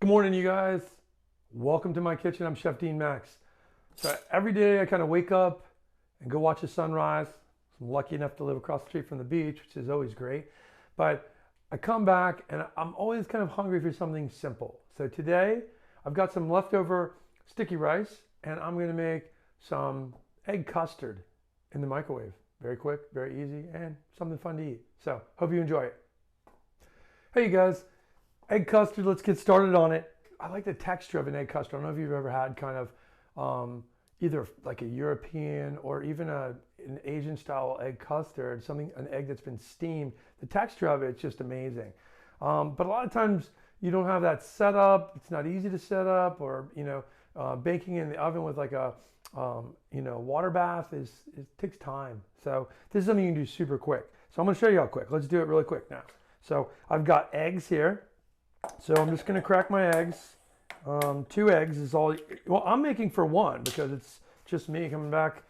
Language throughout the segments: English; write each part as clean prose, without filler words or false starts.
Good morning, you guys. Welcome to my kitchen. I'm Chef Dean Max. So every day I kind of wake up and go watch the sunrise. I'm lucky enough to live across the street from the beach, which is always great. But I come back and I'm always kind of hungry for something simple. So today I've got some leftover sticky rice and I'm going to make some egg custard in the microwave. Very quick, very easy, and something fun to eat. So hope you enjoy it. Hey, you guys. Egg custard, let's get started on it. I like the texture of an egg custard. I don't know if you've ever had kind of either like a European or even an Asian style egg custard, an egg that's been steamed. The texture of it's just amazing. But a lot of times you don't have that set up. It's not easy to set up, or baking in the oven with like a water bath it takes time. So this is something you can do super quick. So I'm going to show you how quick. Let's do it really quick now. So I've got eggs here. So I'm just going to crack my eggs. 2 eggs is all. Well, I'm making for 1 because it's just me coming back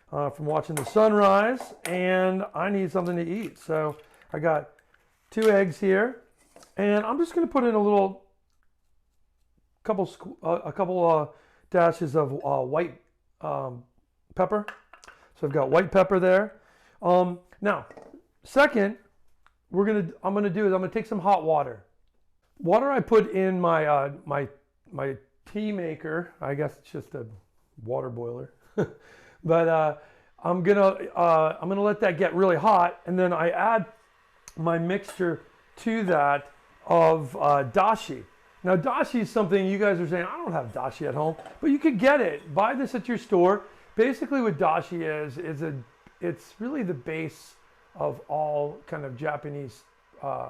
from watching the sunrise, and I need something to eat. So I got 2 eggs here, and I'm just going to put in a couple dashes of white pepper. So I've got white pepper there. Now, second, I'm going to take some hot water. Water I put in my my tea maker. I guess it's just a water boiler, but I'm gonna let that get really hot, and then I add my mixture to that of dashi. Now dashi is something you guys are saying I don't have dashi at home, but you could get it. Buy this at your store. Basically, what dashi it's really the base of all kind of Japanese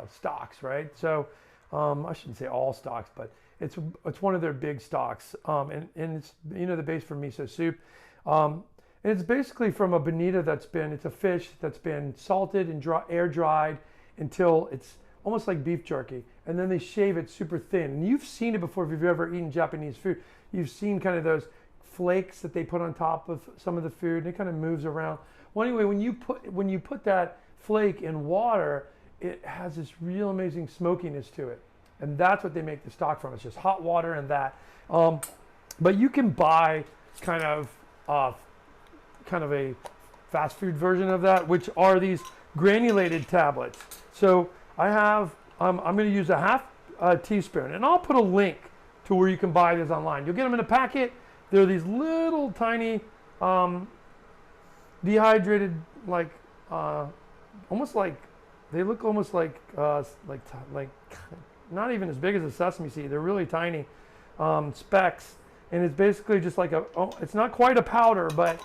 stocks, right? So. I shouldn't say all stocks, but it's one of their big stocks, and it's the base for miso soup, and it's basically from a bonita it's a fish that's been salted and air dried until it's almost like beef jerky, and then they shave it super thin. And you've seen it before if you've ever eaten Japanese food. You've seen kind of those flakes that they put on top of some of the food, and it kind of moves around. Well, anyway, when you put that flake in water, it has this real amazing smokiness to it. And that's what they make the stock from. It's just hot water and that. But you can buy kind of a fast food version of that, which are these granulated tablets. So I'm going to use a half teaspoon, and I'll put a link to where you can buy this online. You'll get them in a packet. They're these little tiny dehydrated, like almost like. They look almost like not even as big as a sesame seed. They're really tiny specks, and it's basically just like it's not quite a powder, but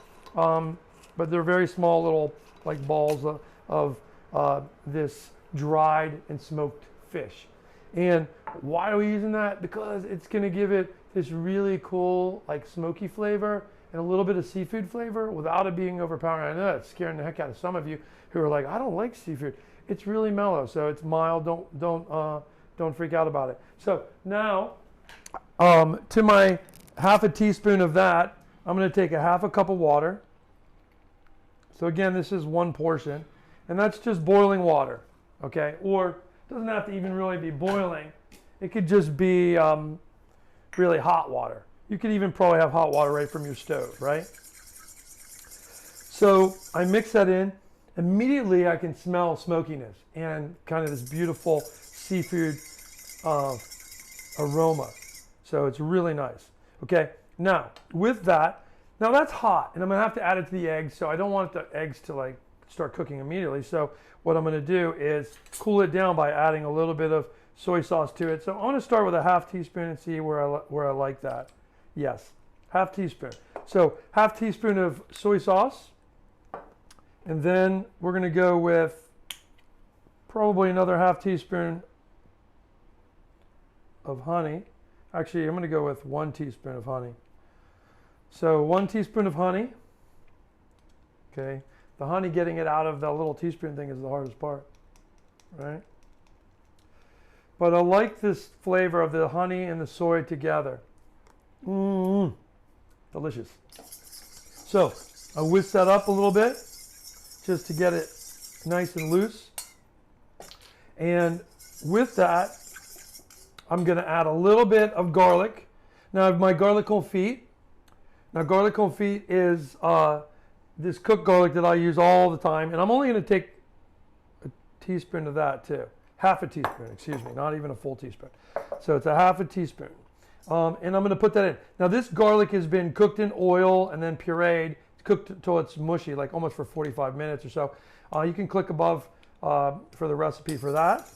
they're very small little like balls of this dried and smoked fish. And why are we using that? Because it's going to give it this really cool like smoky flavor and a little bit of seafood flavor without it being overpowering. I know that's scaring the heck out of some of you who are like, I don't like seafood. It's really mellow, so it's mild. Don't freak out about it. So now, to my half a teaspoon of that, I'm going to take a half a cup of water. So again, this is 1 portion, and that's just boiling water, okay? Or it doesn't have to even really be boiling. It could just be really hot water. You could even probably have hot water right from your stove, right? So I mix that in. Immediately I can smell smokiness and kind of this beautiful seafood aroma. So it's really nice. Okay, now with that, now that's hot, and I'm gonna have to add it to the eggs, so I don't want the eggs to like start cooking immediately. So what I'm gonna do is cool it down by adding a little bit of soy sauce to it. So I'm gonna start with a half teaspoon and see where I like that. Yes, half teaspoon. So half teaspoon of soy sauce. And then we're going to go with probably another half teaspoon of honey. Actually, I'm going to go with 1 teaspoon of honey. So 1 teaspoon of honey. Okay. The honey, getting it out of the little teaspoon thing is the hardest part, right? But I like this flavor of the honey and the soy together. Delicious. So I whisk that up a little bit, just to get it nice and loose. And with that, I'm going to add a little bit of garlic. Now my garlic confit. Now garlic confit is this cooked garlic that I use all the time, and I'm only going to take a teaspoon of that too. Half a teaspoon, excuse me, not even a full teaspoon. So it's a half a teaspoon. And I'm going to put that in. Now this garlic has been cooked in oil and then pureed, cooked until it's mushy, like almost for 45 minutes or so. You can click above for the recipe for that.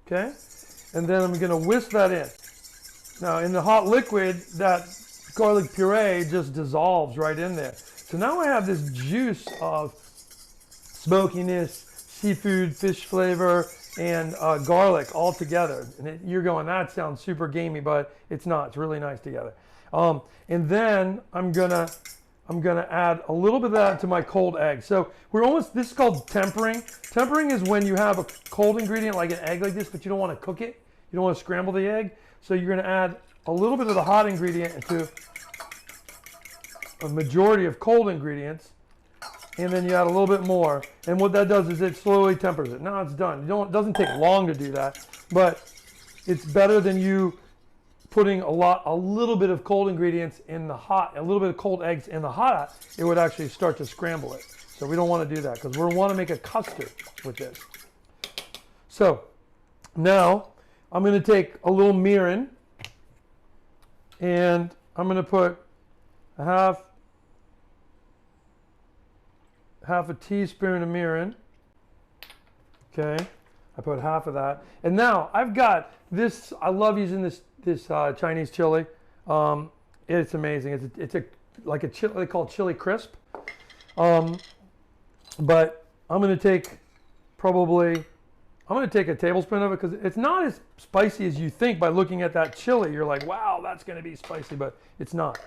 Okay, and then I'm going to whisk that in. Now in the hot liquid, that garlic puree just dissolves right in there. So now I have this juice of smokiness, seafood, fish flavor, and garlic all together. And you're going, that sounds super gamey, but it's not. It's really nice together. And then I'm gonna add a little bit of that to my cold egg. So this is called tempering. Tempering is when you have a cold ingredient like an egg like this, but you don't want to cook it. You don't want to scramble the egg. So you're gonna add a little bit of the hot ingredient into a majority of cold ingredients, and then you add a little bit more. And what that does is it slowly tempers it. Now it's done. It doesn't take long to do that, but it's better than you putting a little bit of cold ingredients in the hot, a little bit of cold eggs in the hot. It would actually start to scramble it. So we don't want to do that because we want to make a custard with this. So now I'm going to take a little mirin, and I'm going to put half a teaspoon of mirin. Okay, I put half of that, and now I've got this. I love using this Chinese chili. It's amazing. It's like a chili they call chili crisp. But I'm going to take a tablespoon of it because it's not as spicy as you think by looking at that chili. You're like, wow, that's going to be spicy, but it's not.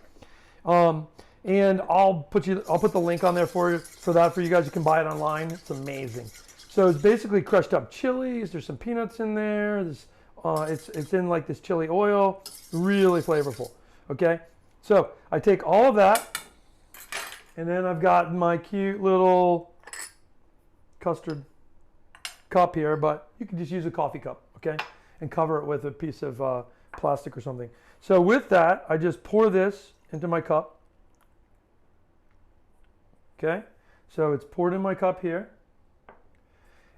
And I'll put the link on there for you guys. You can buy it online. It's amazing. So it's basically crushed up chilies. There's some peanuts in there. It's in like this chili oil. Really flavorful. Okay. So I take all of that, and then I've got my cute little custard cup here, but you can just use a coffee cup, okay, and cover it with a piece of plastic or something. So with that, I just pour this into my cup. Okay, so it's poured in my cup here,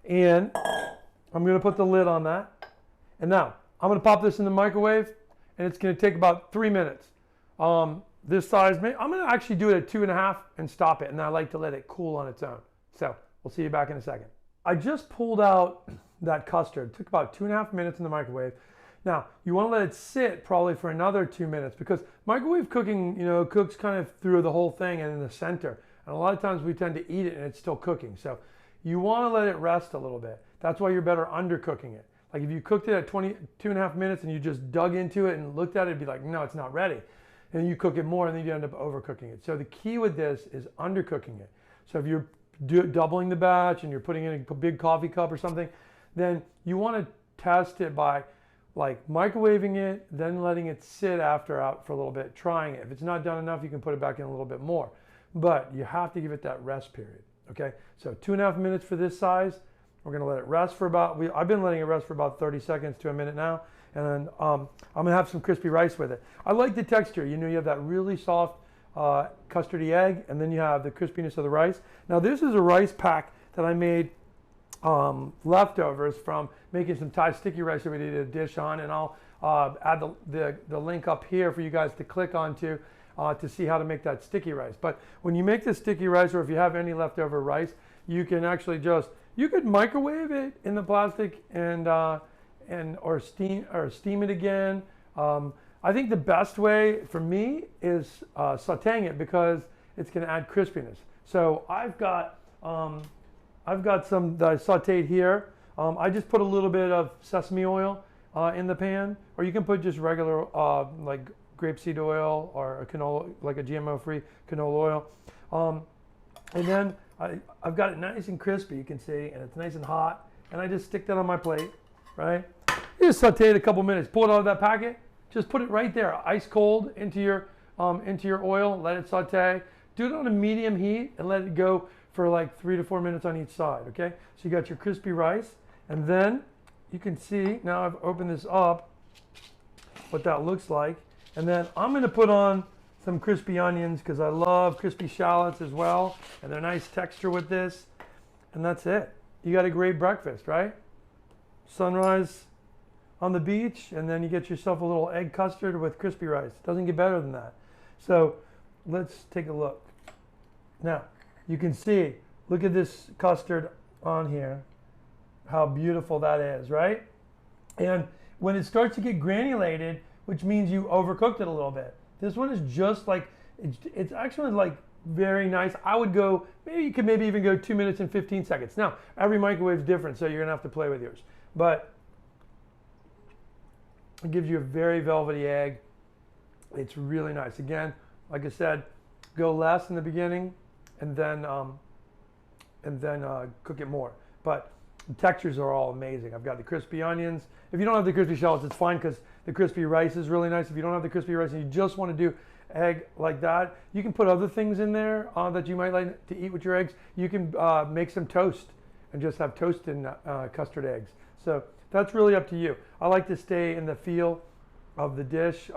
and I'm going to put the lid on that. And now I'm going to pop this in the microwave, and it's going to take about 3 minutes. This size, I'm going to actually do it at 2.5 and stop it, and I like to let it cool on its own. So we'll see you back in a second. I just pulled out that custard. It took about 2.5 minutes in the microwave. Now, you want to let it sit probably for another 2 minutes because microwave cooking, cooks kind of through the whole thing and in the center. And a lot of times we tend to eat it and it's still cooking. So you want to let it rest a little bit. That's why you're better undercooking it. Like if you cooked it at 2.5 minutes and you just dug into it and looked at it, it'd be like, no, it's not ready. And you cook it more and then you end up overcooking it. So the key with this is undercooking it. So if you're doubling the batch and you're putting in a big coffee cup or something, then you want to test it by like microwaving it, then letting it sit out for a little bit, trying it. If it's not done enough, you can put it back in a little bit more. But you have to give it that rest period, okay? So 2.5 minutes for this size. We're gonna let it rest for I've been letting it rest for about 30 seconds to a minute now. And then I'm gonna have some crispy rice with it. I like the texture. You have that really soft custardy egg, and then you have the crispiness of the rice. Now this is a rice pack that I made leftovers from making some Thai sticky rice that we did a dish on, and I'll add the link up here for you guys to click onto to see how to make that sticky rice. But when you make this sticky rice, or if you have any leftover rice, you can actually you could microwave it in the plastic or steam it again. I think the best way for me is sautéing it because it's going to add crispiness. So I've got some that I sautéed here. I just put a little bit of sesame oil in the pan, or you can put just regular like grapeseed oil or a canola, like a GMO-free canola oil. And then I've got it nice and crispy, you can see, and it's nice and hot. And I just stick that on my plate, right? You just saute it a couple minutes, pull it out of that packet, just put it right there, ice cold into your oil, let it saute. Do it on a medium heat and let it go for like 3 to 4 minutes on each side, okay? So you got your crispy rice, and then you can see, now I've opened this up, what that looks like. And then I'm gonna put on some crispy onions because I love crispy shallots as well. And they're nice texture with this. And that's it. You got a great breakfast, right? Sunrise on the beach, and then you get yourself a little egg custard with crispy rice. Doesn't get better than that. So let's take a look. Now, you can see, look at this custard on here, how beautiful that is, right? And when it starts to get granulated, which means you overcooked it a little bit. This one is just like, it's actually like very nice. I would go, maybe you could maybe even go 2 minutes and 15 seconds. Now, every microwave is different, so you're gonna have to play with yours. But it gives you a very velvety egg. It's really nice. Again, like I said, go less in the beginning and then cook it more. But the textures are all amazing. I've got the crispy onions. If you don't have the crispy shallots, it's fine because the crispy rice is really nice. If you don't have the crispy rice and you just want to do egg like that, you can put other things in there that you might like to eat with your eggs. You can make some toast and just have toast and custard eggs. So that's really up to you. I like to stay in the feel of the dish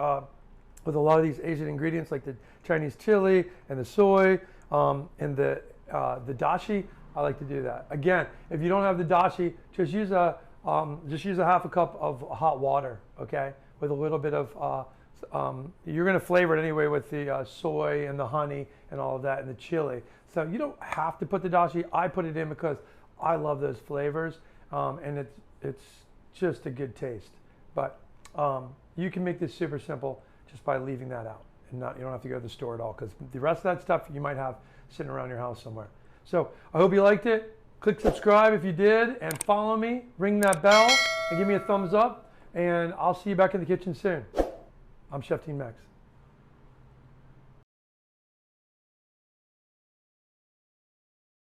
with a lot of these Asian ingredients like the Chinese chili and the soy and the dashi. I like to do that. Again, if you don't have the dashi, just use a half a cup of hot water, okay, with a little bit of you're going to flavor it anyway with the soy and the honey and all of that and the chili. So you don't have to put the dashi. I put it in because I love those flavors, and it's just a good taste. But you can make this super simple just by leaving that out, and you don't have to go to the store at all because the rest of that stuff you might have sitting around your house somewhere. So I hope you liked it. Click subscribe if you did, and follow me. Ring that bell and give me a thumbs up, and I'll see you back in the kitchen soon. I'm Chef Team Max.